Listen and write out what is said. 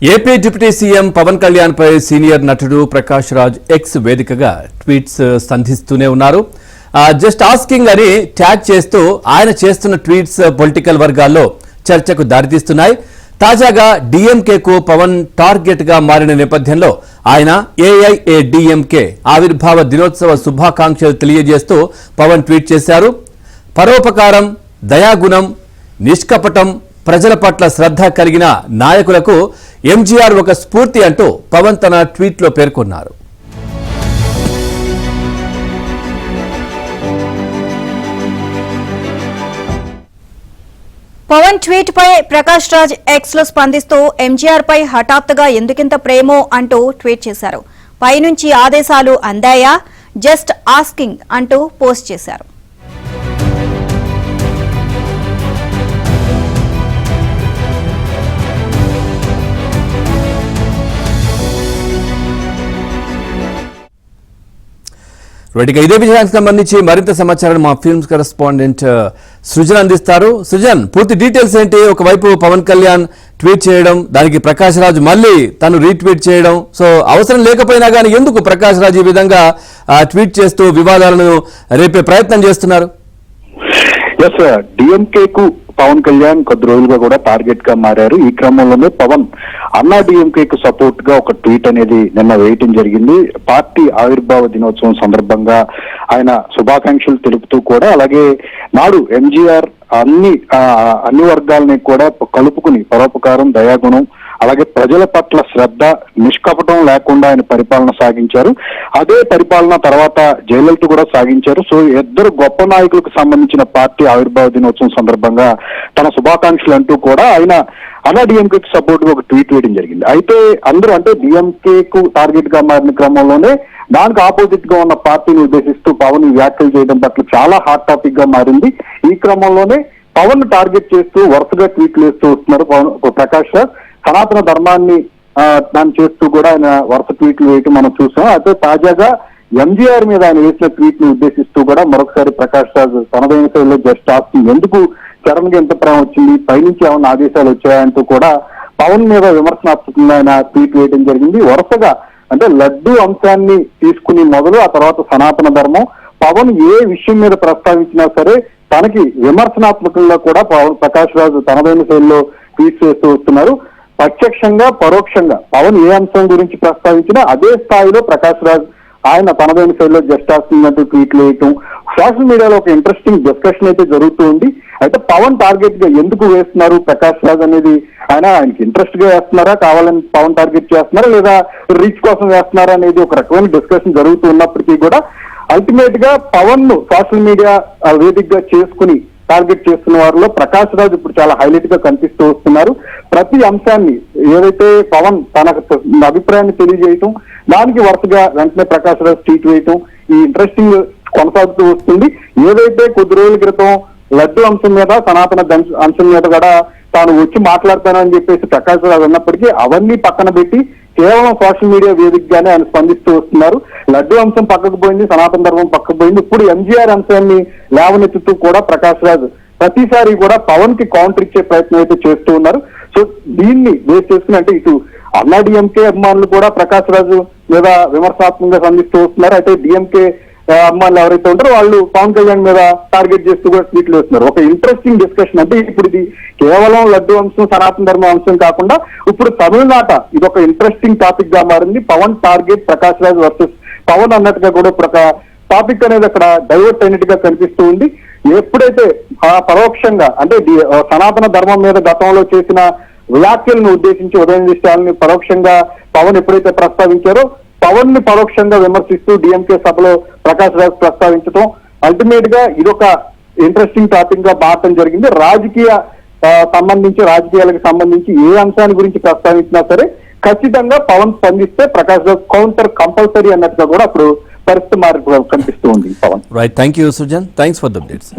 AP deputy CM Pawan Kalyan పై senior నటుడు Prakash Raj X వేదికగా ట్వీట్స్ సంధిస్తూనే ఉన్నారు. జస్ట్ ఆస్కింగ్ అని ట్యాగ్ చేస్తూ ఆయన చేస్తున్న ట్వీట్స్ పొలిటికల్ వర్గాల్లో చర్చకు దారితీస్తున్నాయి. తాజాగా డీఎంకేకు పవన్ టార్గెట్ గా మారిన నేపథ్యంలో ఆయన ఏఐఏడీఎంకే ఆవిర్భావ దినోత్సవ శుభాకాంక్షలు తెలియజేస్తూ పవన్ ట్వీట్ చేశారు. పరోపకారం, దయాగుణం, నిష్కపటం, ప్రజల పట్ల శ్రద్ధ కలిగిన నాయకులకు ఎంజీఆర్ ఒక స్ఫూర్తి అంటూ పవన్ తన ట్వీట్లో పేర్కొన్నారు. పవన్ ట్వీట్ పై ప్రకాష్ రాజ్ ఎక్స్ లో స్పందిస్తూ ఎంజీఆర్ పై హఠాత్తుగా ఎందుకింత ప్రేమో అంటూ ట్వీట్ చేశారు. పైనుంచి ఆదేశాలు అందాయా, జస్ట్ ఆస్కింగ్ అంటూ పోస్ట్ చేశారు. ఇదే విషయానికి సంబంధించి మరింత సమాచారం మా ఫిల్మ్స్ కరెస్పాండెంట్ సృజన్ అందిస్తారు. సృజన్, పూర్తి డీటెయిల్స్ ఏంటి? ఒకవైపు పవన్ కళ్యాణ్ ట్వీట్ చేయడం, దానికి ప్రకాష్ రాజ్ మళ్ళీ తను రీట్వీట్ చేయడం, సో అవసరం లేకపోయినా కానీ ఎందుకు ప్రకాష్ రాజ్ ఈ విధంగా ట్వీట్ చేస్తూ వివాదాలను రేపే ప్రయత్నం చేస్తున్నారు? డిఎంకేకు పవన్ కళ్యాణ్ కొద్ది రోజులుగా కూడా టార్గెట్ గా మారారు. ఈ క్రమంలోనే పవన్ అన్నా డిఎంకేకు సపోర్ట్ గా ఒక ట్వీట్ అనేది నిన్న వేయటం జరిగింది. పార్టీ ఆవిర్భావ దినోత్సవం సందర్భంగా ఆయన శుభాకాంక్షలు తెలుపుతూ కూడా, అలాగే నాడు ఎంజీఆర్ అన్ని వర్గాలని కూడా కలుపుకుని పరోపకారం, దయాగుణం, అలాగే ప్రజల పట్ల శ్రద్ధ, నిష్కపటం లేకుండా ఆయన పరిపాలన సాగించారు. అదే పరిపాలన తర్వాత జయలలిత కూడా సాగించారు. సో ఇద్దరు గొప్ప నాయకులకు సంబంధించిన పార్టీ ఆవిర్భావ దినోత్సవం సందర్భంగా తన శుభాకాంక్షలు అంటూ కూడా ఆయన అన్నా డిఎంకేకి సపోర్ట్ గా ఒక ట్వీట్ వేయడం జరిగింది. అయితే అందరూ అంటే డిఎంకేకు టార్గెట్ గా మారిన క్రమంలోనే దానికి ఆపోజిట్ గా ఉన్న పార్టీని ఉద్దేశిస్తూ పవన్ వ్యాఖ్యలు చేయడం పట్ల చాలా హాట్ టాపిక్ గా మారింది. ఈ క్రమంలోనే పవన్ టార్గెట్ చేస్తూ వరుసగా ట్వీట్లు వేస్తూ వస్తున్నారు ప్రకాష్ రాజ్. సనాతన ధర్మాన్ని దాన్ని చేస్తూ కూడా ఆయన వరుస ట్వీట్లు వేయటం మనం చూసాం. అయితే తాజాగా ఎంజీఆర్ మీద ఆయన వేసిన ట్వీట్ ని ఉద్దేశిస్తూ కూడా మరొకసారి ప్రకాష్ రాజ్ తనదైన శైలిలో జస్ట్ ఆస్కింగ్, ఎందుకు చరణ్ కి ఎంత ప్రేమ వచ్చింది, పైనుంచి ఏమైనా ఆదేశాలు వచ్చాయంటూ కూడా పవన్ మీద విమర్శనాత్మకంగా ఆయన ట్వీట్ వేయడం జరిగింది. వరుసగా అంటే లడ్డు అంశాన్ని తీసుకుని మొదలు ఆ తర్వాత సనాతన ధర్మం, పవన్ ఏ విషయం మీద ప్రస్తావించినా సరే తనకి విమర్శనాత్మకంగా కూడా ప్రకాష్ రాజ్ తనదైన శైలిలో ట్వీట్ చేస్తూ వస్తున్నారు. ప్రత్యక్షంగా పరోక్షంగా పవన్ ఏ అంశం గురించి ప్రస్తావించినా అదే స్థాయిలో ప్రకాష్ రాజ్ ఆయన తనదైన శైలిలో జస్ట్ ఆస్కింగ్ అంటూ ట్వీట్లు వేయటం, సోషల్ మీడియాలో ఒక ఇంట్రెస్టింగ్ డిస్కషన్ అయితే జరుగుతూ ఉంది. అయితే పవన్ టార్గెట్ గా ఎందుకు వేస్తున్నారు ప్రకాష్ రాజ్ అనేది, ఆయనకి ఇంట్రెస్ట్ గా వేస్తున్నారా, కావాలని పవన్ టార్గెట్ చేస్తున్నారా, లేదా రీచ్ కోసం వేస్తున్నారా అనేది ఒక రకమైన డిస్కషన్ జరుగుతూ ఉన్నప్పటికీ కూడా అల్టిమేట్ గా పవన్ ను సోషల్ మీడియా వేదికగా చేసుకుని టార్గెట్ చేస్తున్న వారిలో ప్రకాష్ రాజ్ ఇప్పుడు చాలా హైలైట్ గా కనిపిస్తూ వస్తున్నారు. ప్రతి అంశాన్ని ఏదైతే పవన్ తన అభిప్రాయాన్ని తెలియజేయటం, దానికి వరుసగా వెంటనే ప్రకాష్ రాజ్ ట్వీట్ వేయటం, ఈ ఇంట్రెస్టింగ్ కొనసాగుతూ వస్తుంది. ఏదైతే కొద్ది రోజుల క్రితం లడ్డు అంశం మీద, సనాతన అంశం మీద కూడా తాను వచ్చి మాట్లాడతానని చెప్పేసి ప్రకాష్ రాజ్ అన్నప్పటికీ అవన్నీ పక్కన పెట్టి కేవలం సోషల్ మీడియా వేదికగానే ఆయన స్పందిస్తూ వస్తున్నారు. లడ్డు అంశం పక్కకు పోయింది, సనాతన ధర్మం పక్కకు పోయింది. ఇప్పుడు ఎంజీఆర్ అంశాన్ని లేవనెత్తుతూ కూడా ప్రకాష్ రాజ్ ప్రతిసారి కూడా పవన్ కి కౌంటర్ ఇచ్చే ప్రయత్నం అయితే చేస్తూ ఉన్నారు. సో దీన్ని బేస్ చేసుకుని అంటే ఇటు అన్నా డిఎంకే అభిమానులు కూడా ప్రకాష్ రాజు మీద విమర్శనాత్మకంగా స్పందిస్తూ వస్తున్నారు. అయితే డిఎంకే అభిమానులు ఎవరైతే ఉంటారో వాళ్ళు పవన్ కళ్యాణ్ మీద టార్గెట్ చేస్తూ కూడా ట్వీట్లు వేస్తున్నారు. ఒక ఇంట్రెస్టింగ్ డిస్కషన్ అంటే ఇప్పుడు ఇది కేవలం లడ్డు అంశం, సనాతన ధర్మ అంశం కాకుండా ఇప్పుడు తమిళనాట ఇది ఒక ఇంట్రెస్టింగ్ టాపిక్ గా మారింది. పవన్ టార్గెట్ ప్రకాష్ రాజ్ వర్సెస్ పవన్ అన్నట్టుగా కూడా ఇప్పుడు ఒక టాపిక్ అనేది అక్కడ డైవర్ట్ అయినట్టుగా కనిపిస్తూ ఉంది. ఎప్పుడైతే పరోక్షంగా అంటే సనాతన ధర్మం మీద గతంలో చేసిన వ్యాఖ్యలను ఉద్దేశించి ఉదయనిష్టాలని పరోక్షంగా పవన్ ఎప్పుడైతే ప్రస్తావించారో పవన్ ని పరోక్షంగా విమర్శిస్తూ డిఎంకే సభలో ప్రకాష్ రాజ్ ప్రస్తావించడం అల్టిమేట్ గా ఇదొక ఇంట్రెస్టింగ్ టాపిక్ గా మారటం జరిగింది. రాజకీయాలకు సంబంధించి ఏ అంశాన్ని గురించి ప్రస్తావించినా సరే ఖచ్చితంగా పవన్ స్పందిస్తే ప్రకాష్ రాజ్ కౌంటర్ కంపల్సరీ అన్నట్టుగా కూడా అప్పుడు పరిస్థితి మారి కనిపిస్తూ ఉంది. Pawan right, thank you Sujan, thanks for the updates.